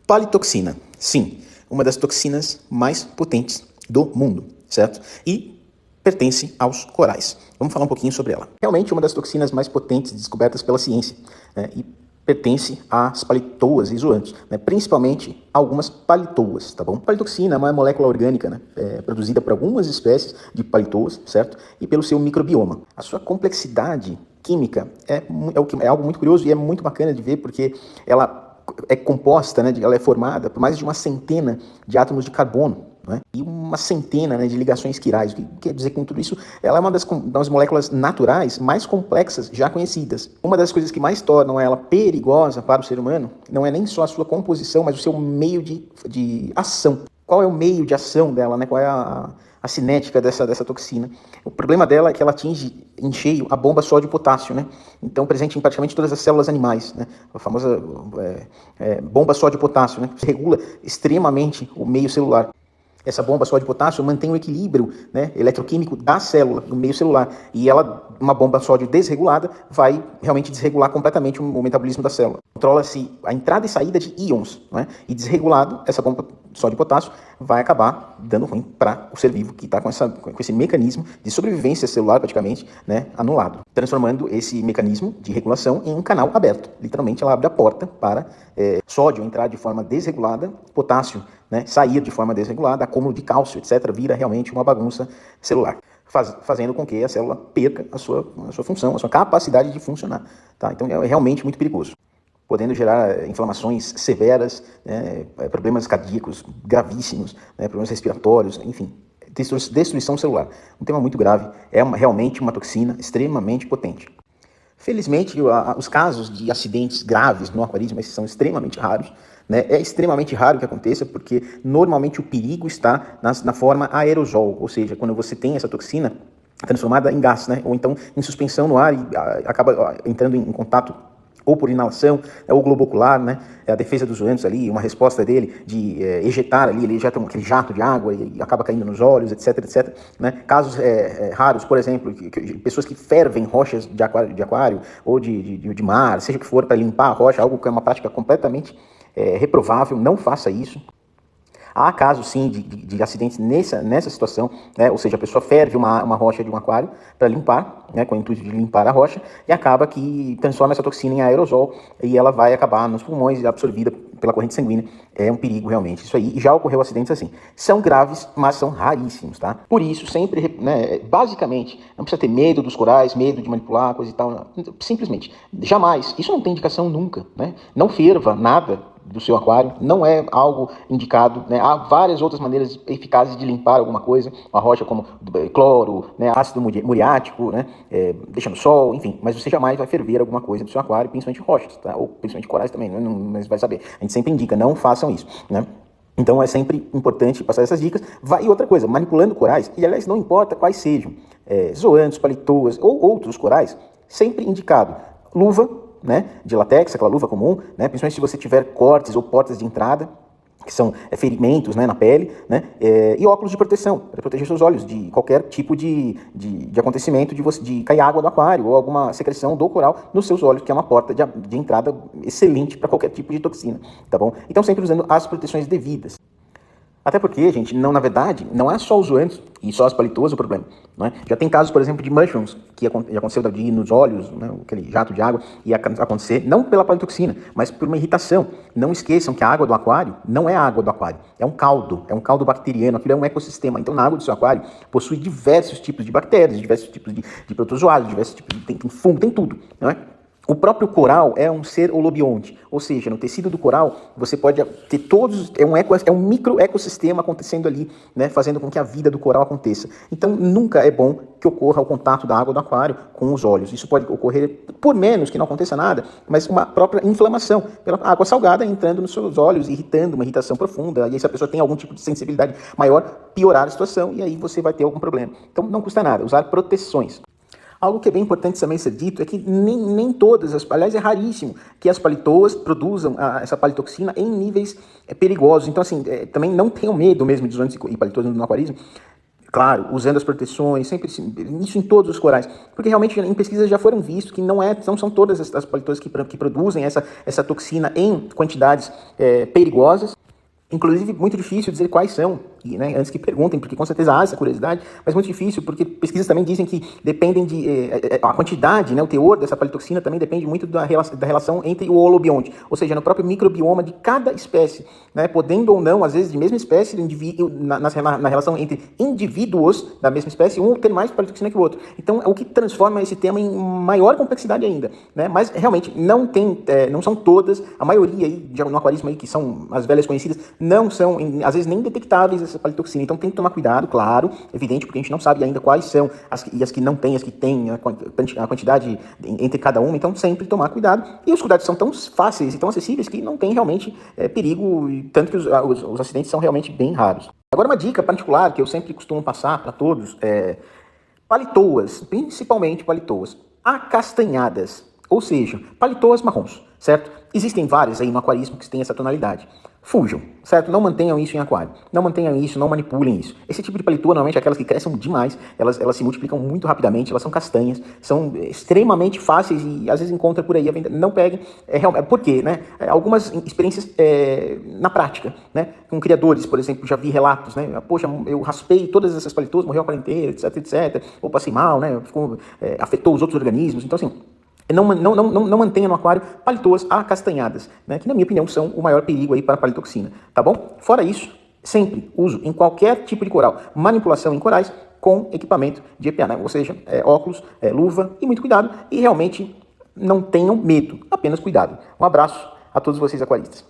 Palitoxina, sim, uma das toxinas mais potentes do mundo, certo? E pertence aos corais. Vamos falar um pouquinho sobre ela. Realmente uma das toxinas mais potentes descobertas pela ciência, né? E pertence às palitoas e zoantos, né? Principalmente algumas palitoas, tá bom? Palitoxina é uma molécula orgânica, né? Produzida por algumas espécies de palitoas, certo? E pelo seu microbioma. A sua complexidade química é algo muito curioso e é muito bacana de ver, porque ela é composta, né, ela é formada por mais de uma centena de átomos de carbono, né, e uma centena, né, de ligações quirais. O que quer dizer com tudo isso? Ela é uma das moléculas naturais mais complexas já conhecidas. Uma das coisas que mais tornam ela perigosa para o ser humano não é nem só a sua composição, mas o seu meio de ação. Qual é o meio de ação dela, né? Qual é a cinética dessa toxina? O problema dela é que ela atinge em cheio a bomba sódio-potássio, né? Então, presente em praticamente todas as células animais, né? A famosa bomba sódio-potássio, né? Que regula extremamente o meio celular. Essa bomba sódio-potássio mantém o equilíbrio, né, eletroquímico da célula, do meio celular. E ela, uma bomba sódio desregulada, vai realmente desregular completamente o metabolismo da célula. Controla-se a entrada e saída de íons, né? E desregulado, essa bomba sódio-potássio vai acabar dando ruim para o ser vivo que está com esse mecanismo de sobrevivência celular praticamente, né, anulado, transformando esse mecanismo de regulação em um canal aberto. Literalmente ela abre a porta para sódio entrar de forma desregulada, potássio, né, sair de forma desregulada, acúmulo de cálcio, etc., vira realmente uma bagunça celular, fazendo com que a célula perca a sua função, a sua capacidade de funcionar. Tá? Então é realmente muito perigoso, podendo gerar inflamações severas, né, problemas cardíacos gravíssimos, né, problemas respiratórios, enfim, destruição celular. Um tema muito grave, realmente uma toxina extremamente potente. Felizmente, os casos de acidentes graves no aquarismo são extremamente raros, né? É extremamente raro que aconteça, porque normalmente o perigo está na forma aerosol, ou seja, quando você tem essa toxina transformada em gás, né? Ou então em suspensão no ar e acaba entrando em contato ou por inalação, ou globo ocular, né? A defesa dos zoantos ali, uma resposta dele de ejetar ali, ele ejeta aquele jato de água e acaba caindo nos olhos, etc, né? Casos raros, por exemplo, pessoas que fervem rochas de aquário ou de mar, seja o que for, para limpar a rocha, algo que é uma prática completamente reprovável, não faça isso. Há casos, sim, de acidentes nessa situação, né? Ou seja, a pessoa ferve uma rocha de um aquário para limpar, né? Com o intuito de limpar a rocha, e acaba que transforma essa toxina em aerosol e ela vai acabar nos pulmões e absorvida pela corrente sanguínea. É um perigo, realmente, isso aí. E já ocorreu acidentes assim. São graves, mas são raríssimos, tá? Por isso, sempre, né, basicamente, não precisa ter medo dos corais, medo de manipular, coisa e tal. Não. Simplesmente, jamais. Isso não tem indicação nunca, né? Não ferva nada do seu aquário, não é algo indicado, né? Há várias outras maneiras eficazes de limpar alguma coisa, uma rocha como cloro, né? Ácido muriático, né? Deixa no sol, enfim, mas você jamais vai ferver alguma coisa do seu aquário, principalmente rochas, tá? Ou principalmente corais também, mas vai saber, a gente sempre indica, não façam isso, né? Então é sempre importante passar essas dicas. E outra coisa, manipulando corais, e aliás não importa quais sejam, zoantos, palitoas ou outros corais, sempre indicado luva, né, de latex, aquela luva comum, né, principalmente se você tiver cortes ou portas de entrada, que são ferimentos, né, na pele, né, e óculos de proteção, para proteger seus olhos de qualquer tipo de acontecimento de cair água do aquário ou alguma secreção do coral nos seus olhos, que é uma porta de entrada excelente para qualquer tipo de toxina, tá bom? Então sempre usando as proteções devidas. Até porque, gente, na verdade, não é só os zoantos e só as palitoas o problema, né? Já tem casos, por exemplo, de mushrooms, que já aconteceu de ir nos olhos, né, aquele jato de água, e acontecer não pela palitoxina, mas por uma irritação. Não esqueçam que a água do aquário não é a água do aquário, é um caldo bacteriano, aquilo é um ecossistema. Então, na água do seu aquário, possui diversos tipos de bactérias, diversos tipos de protozoários, diversos tipos tem fungo, tem tudo, não é? O próprio coral é um ser holobionte, ou seja, no tecido do coral você pode ter é um micro ecossistema acontecendo ali, né, fazendo com que a vida do coral aconteça. Então nunca é bom que ocorra o contato da água do aquário com os olhos. Isso pode ocorrer, por menos que não aconteça nada, mas uma própria inflamação pela água salgada entrando nos seus olhos, irritando, uma irritação profunda, e aí se a pessoa tem algum tipo de sensibilidade maior, piorar a situação, e aí você vai ter algum problema. Então não custa nada, usar proteções. Algo que é bem importante também ser dito é que nem todas, aliás é raríssimo, que as palitoas produzam essa palitoxina em níveis perigosos. Então assim, também não tenham medo mesmo de zoantos e palitoas no aquarismo. Claro, usando as proteções, sempre isso em todos os corais, porque realmente em pesquisas já foram vistos que não são todas as palitoas que produzem essa toxina em quantidades perigosas. Inclusive, muito difícil dizer quais são, né, antes que perguntem, porque com certeza há essa curiosidade, mas muito difícil, porque pesquisas também dizem que dependem a quantidade, né, o teor dessa palitoxina também depende muito da relação entre o holobionte, ou seja, no próprio microbioma de cada espécie, né, podendo ou não, às vezes, de mesma espécie, na relação entre indivíduos da mesma espécie, um ter mais palitoxina que o outro. Então, é o que transforma esse tema em maior complexidade ainda, né, mas realmente não são todas, a maioria aí, no aquarismo aí, que são as velhas conhecidas, não são, às vezes, nem detectáveis essa palitoxina. Então tem que tomar cuidado, claro, evidente, porque a gente não sabe ainda quais são as que não têm, as que têm a quantidade entre cada uma. Então sempre tomar cuidado. E os cuidados são tão fáceis e tão acessíveis que não tem realmente perigo, tanto que os acidentes são realmente bem raros. Agora uma dica particular que eu sempre costumo passar para todos é palitoas, principalmente palitoas acastanhadas, ou seja, palitoas marrons, certo? Existem várias aí no aquarismo que têm essa tonalidade. Fujam, certo? Não mantenham isso em aquário. Não mantenham isso, não manipulem isso. Esse tipo de palitoa, normalmente, é aquelas que crescem demais, elas se multiplicam muito rapidamente, elas são castanhas, são extremamente fáceis e às vezes encontra por aí a venda. Não peguem. Por quê, né? Algumas experiências na prática, né? Com criadores, por exemplo, já vi relatos, né? Poxa, eu raspei todas essas palitoas, morreu a aquário inteiro, etc, etc. Ou passei mal, né? Afetou os outros organismos. Então, assim, não mantenha no aquário palitoas acastanhadas, né, que na minha opinião são o maior perigo aí para a palitoxina, tá bom? Fora isso, sempre uso em qualquer tipo de coral, manipulação em corais com equipamento de EPA, né? Ou seja, óculos, luva e muito cuidado, e realmente não tenham medo, apenas cuidado. Um abraço a todos vocês aquaristas.